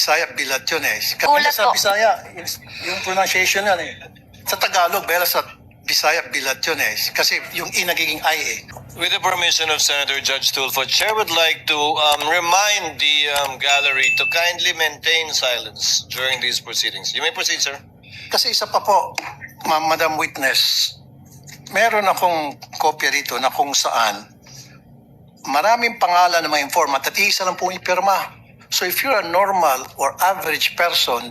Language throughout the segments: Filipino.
Bisaya, Bilat yun eh. Ulat Sa po. Bisaya, yung pronunciation yan eh. Sa Tagalog, pero sa Bisaya, Bilat yun eh. Kasi yung I nagiging I eh. With the permission of Senator Judge Tulfo, Chair would like to remind the gallery to kindly maintain silence during these proceedings. You may proceed, sir. Kasi isa pa po, Madam Witness, meron akong kopya dito na kung saan maraming pangalan ng mga informant at isa lang po ipirma. So if you're a normal or average person,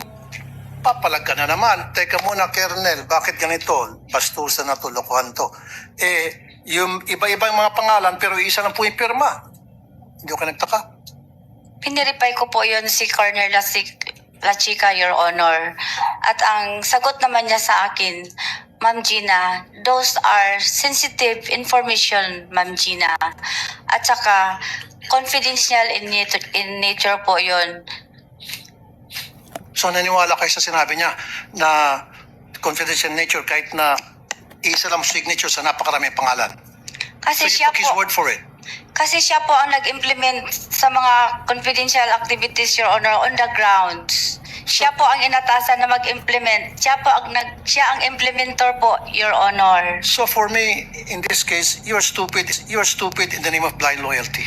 papalag ka na naman. Teka muna, Kernel, bakit ganito? Bastusan na to, lokohan to. Yung iba-ibang mga pangalan pero isa lang po ipirma. Hindi ko nagtaka. Pinireply ko po yun si Colonel La Chica, Your Honor. At ang sagot naman niya sa akin, Ma'am Gina, those are sensitive information, Ma'am Gina. At saka, confidential in nature po yun. So naniwala kayo sa sinabi niya na confidential nature kahit na isa lang signature sa napakaraming pangalan. Kasi So you siya took his po, word for it. kasi siya po ang nag-implement sa mga confidential activities, Your Honor, on the grounds. Siya po ang inatasan na mag-implement. Siya ang implementor po, Your Honor. So for me, in this case, you're stupid. You're stupid in the name of blind loyalty.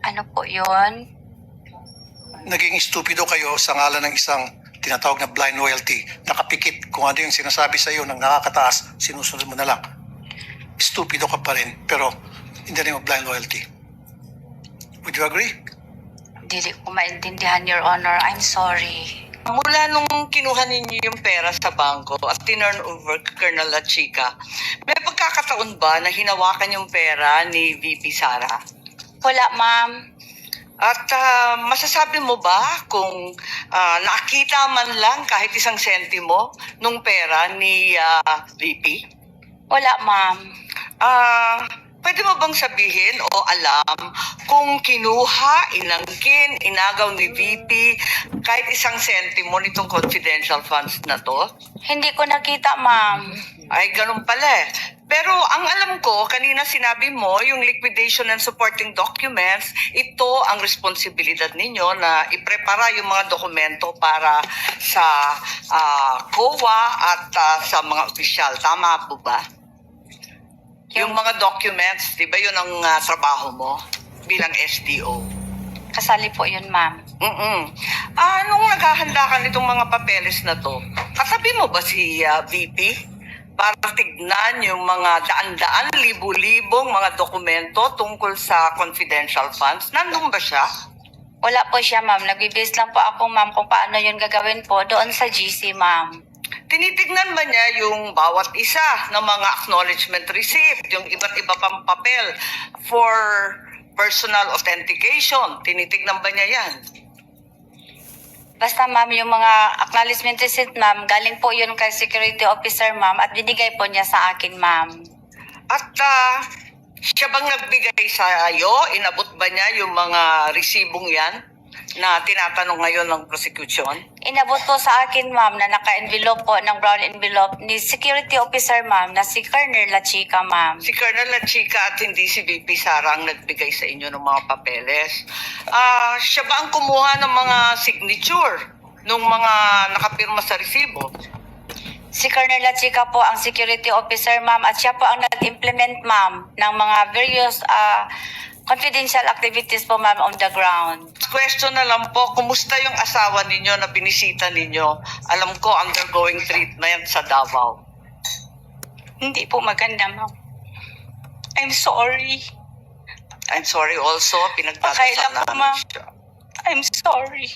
Ano po yun? Naging stupido kayo sa ngalan ng isang tinatawag na blind loyalty. Nakapikit kung ano yung sinasabi sa iyo ng nakakataas, sinusunod mo na lang. Stupido ka pa rin, pero in the name of blind loyalty. Would you agree? Dili ko maintindihan, Your Honor. I'm sorry. Mula nung kinuha ninyo yung pera sa bangko at tinurn over kay Colonel La Chica, may pagkakataon ba na hinawakan yung pera ni VP Sara? Wala, ma'am. At masasabi mo ba kung nakita man lang kahit isang sentimo nung pera ni VP? Wala, ma'am. Pwede mo bang sabihin o alam kung kinuha, inangkin, inagaw ni VP kahit isang sentimo nitong confidential funds na to? Hindi ko nakita, ma'am. Ay, ganun pala eh. Pero ang alam ko, kanina sinabi mo, yung liquidation and supporting documents, ito ang responsibilidad ninyo na iprepara yung mga dokumento para sa COA at sa mga opisyal. Tama po ba? Yung mga documents, di ba yun ang trabaho mo bilang SDO? Kasali po yun, ma'am. Nung naghahanda ka nitong mga papeles na to, katabi mo ba si VP? Para tignan yung mga daan-daan, libu-libong mga dokumento tungkol sa confidential funds. Nandun ba siya? Wala po siya, ma'am. Nag-base lang po ako, ma'am, kung paano yun gagawin po doon sa GC, ma'am. Tinitignan ba niya yung bawat isa ng mga acknowledgement receipt, yung iba't iba pang papel for personal authentication? Tinitignan ba niya yan? Basta, ma'am, yung mga acknowledgement receipt, ma'am, galing po yun kay security officer, ma'am, at binigay po niya sa akin, ma'am. At siya bang nagbigay sa iyo? Inabot ba niya yung mga resibong yan na tinatanong ngayon ng prosecution? Inabot po sa akin, ma'am, na naka-envelope po ng brown envelope ni security officer, ma'am, na si Colonel La Chica, ma'am. Si Colonel La Chica at hindi si VP Sara ang nagbigay sa inyo ng mga papeles. Siya ba ang kumuha ng mga signature ng mga nakapirma sa resibo? Si Colonel La Chica po ang security officer, ma'am, at siya po ang nag-implement, ma'am, ng mga various confidential activities po, ma'am, on the ground. Question na lang po, kumusta yung asawa ninyo na binisita ninyo? Alam ko, undergoing treatment sa Davao. Hindi po maganda, ma'am. I'm sorry. I'm sorry also, Pakailan pinagdadasal po, namin ma'am. siya. I'm sorry.